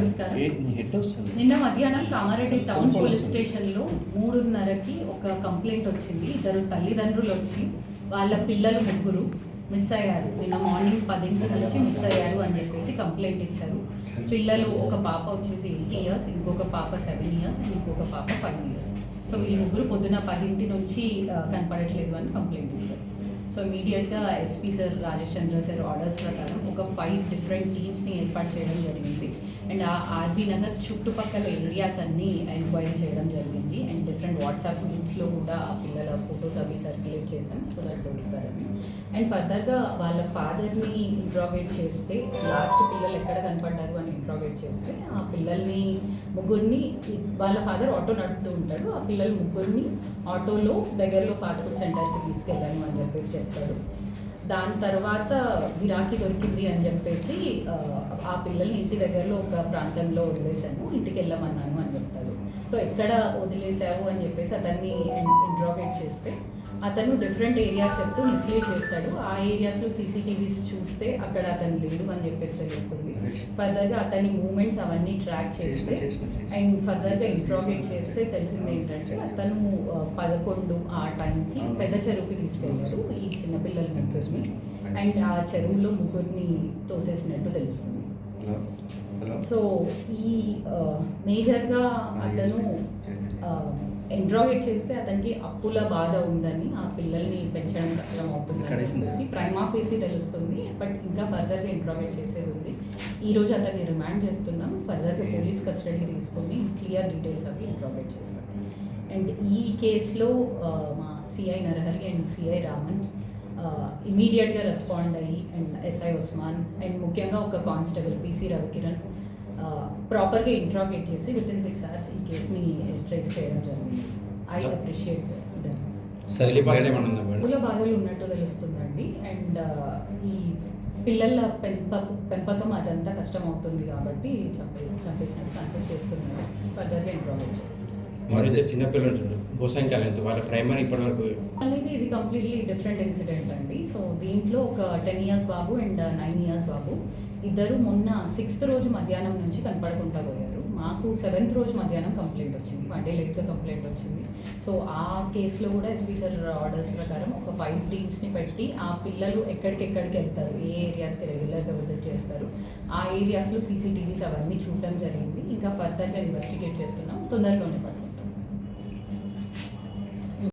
నమస్కారం. నిన్న మధ్యాహ్నం కామారెడ్డి టౌన్ పోలీస్ స్టేషన్లో 3:30కి ఒక కంప్లైంట్ వచ్చింది. ఇద్దరు తల్లిదండ్రులు వచ్చి వాళ్ళ పిల్లలు ముగ్గురు మిస్ అయ్యారు, నిన్న మార్నింగ్ 10 నుంచి మిస్ అయ్యారు అని చెప్పేసి కంప్లైంట్ ఇచ్చారు. పిల్లలు ఒక పాప వచ్చేసి 8 ఇయర్స్, ఇంకొక పాప 7 ఇయర్స్ అండ్ ఇంకొక పాప 5 ఇయర్స్. సో వీళ్ళు ముగ్గురు పొద్దున 10 నుంచి కనపడట్లేదు అని కంప్లైంట్ ఇచ్చారు. సో ఇమీడియట్గా ఎస్పీ సార్ రాజేష్ చంద్ర సార్ ఆర్డర్స్ ప్రకారం ఒక 5 డిఫరెంట్ టీమ్స్ని ఏర్పాటు చేయడం జరిగింది. అండ్ ఆ ఆర్బీ నగర్ చుట్టుపక్కల ఏరియాస్ అన్నీ ఎంక్వైరీ చేయడం జరిగింది. అండ్ డిఫరెంట్ వాట్సాప్ గ్రూప్స్లో కూడా ఆ పిల్లల ఫొటోస్ అవి సర్క్యులేట్ చేసాం సో దట్ దొరుకుతారని. అండ్ ఫర్దర్గా వాళ్ళ ఫాదర్ని ఇంట్రాగేట్ చేస్తే, లాస్ట్ పిల్లలు ఎక్కడ కనపడ్డారు అని ఇంట్రాగేట్ చేస్తే, ఆ పిల్లల్ని ముగ్గురిని, వాళ్ళ ఫాదర్ ఆటో నడుపుతూ ఉంటాడు, ఆ పిల్లలు ముగ్గురిని ఆటోలో దగ్గరలో పాస్పోర్ట్ సెంటర్కి తీసుకెళ్ళాను అని చెప్పేసి చెప్తాడు. దాని తర్వాత గిరాకీ దొరికింది అని చెప్పేసి ఆ పిల్లల్ని ఇంటి దగ్గరలో ఒక ప్రాంతంలో వదిలేశాను, ఇంటికి వెళ్ళమన్నాను అని చెప్తాడు. సో ఎక్కడ వదిలేసావు అని చెప్పేసి అతన్ని ఇంట్రాగేట్ చేస్తే అతను డిఫరెంట్ ఏరియాస్ చెప్తూ మిస్లీడ్ చేస్తాడు. ఆ ఏరియాస్లో సీసీటీవీస్ చూస్తే అక్కడ అతను లేడు అని చెప్పేసి తెలుస్తుంది. ఫర్దర్గా అతని మూమెంట్స్ అవన్నీ ట్రాక్ చేస్తే అండ్ ఫర్దర్గా ఇంట్రాగేట్ చేస్తే తెలిసింది ఏంటంటే అతను 11 ఆ టైంకి పెద్ద చెరువుకి తీసుకెళ్ళాడు ఈ చిన్నపిల్లల ముగ్గురిని. అండ్ ఆ చెరువులో ముగ్గురిని తోసేసినట్టు తెలుస్తుంది. సో ఈ మేజర్గా అతను ఇంట్రాగేట్ చేస్తే అతనికి అప్పుల బాధ ఉందని, ఆ పిల్లల్ని పెంచడం కష్టం అవుతుంది అని చెప్పేసి ప్రైమా ఫేసి తెలుస్తుంది. బట్ ఇంకా ఫర్దర్గా ఇంట్రాగేట్ చేసేది ఉంది. ఈరోజు అతన్ని రిమాండ్ చేస్తున్నాం. ఫర్దర్గా పోలీస్ కస్టడీ తీసుకొని క్లియర్ డీటెయిల్స్ అవి ఇంట్రాగేట్ చేస్తాం. అండ్ ఈ కేసులో మా CI Narahari and CI Raman ఇమీడియట్గా రెస్పాండ్ అయ్యి అండ్ ఎస్ఐ ఉస్మాన్ అండ్ ముఖ్యంగా ఒక కానిస్టేబుల్ పిసి రవికిరణ్ ప్రాపర్గా ఇంట్రాగేట్ చేసి వితిన్ 6 hours ఈ కేసుని ట్రేస్ చేయడం జరిగింది. ఐ అప్రిషియేట్ పూల బాధలు ఉన్నట్టు తెలుస్తుందండి. అండ్ ఈ పిల్లల పెంపకం అదంతా కష్టం అవుతుంది కాబట్టి చంపేసినట్టు కన్ఫెస్ చేస్తున్నాడు. ఫర్దర్గా ఇంట్రాగేట్ చేస్తాం. చిన్నపిల్లలు భూసంఖ్యాలు వాళ్ళ ప్రైమరీ ఇప్పటివరకు అనేది ఇది కంప్లీట్లీ డిఫరెంట్ ఇన్సిడెంట్ అండి. సో దీంట్లో ఒక 10 years బాబు అండ్ 9 years బాబు ఇద్దరు మొన్న 6th రోజు మధ్యాహ్నం నుంచి కనపడకుండా పోయారు. మాకు 7th రోజు మధ్యాహ్నం కంప్లైంట్ వచ్చింది, 1 day లేట్గా కంప్లైంట్ వచ్చింది. సో ఆ కేసులో కూడా ఎస్పీ సార్ ఆర్డర్స్ ప్రకారం ఒక 5 టీమ్స్ని పెట్టి ఆ పిల్లలు ఎక్కడికెక్కడికి వెళ్తారు, ఏ ఏరియాస్కి రెగ్యులర్గా విజిట్ చేస్తారు, ఆ ఏరియాస్లో సీసీటీవీస్ అవన్నీ చూడటం జరిగింది. ఇంకా ఫర్దర్గా ఇన్వెస్టిగేట్ చేస్తున్నాం, తొందరలోనే పడుతుంది.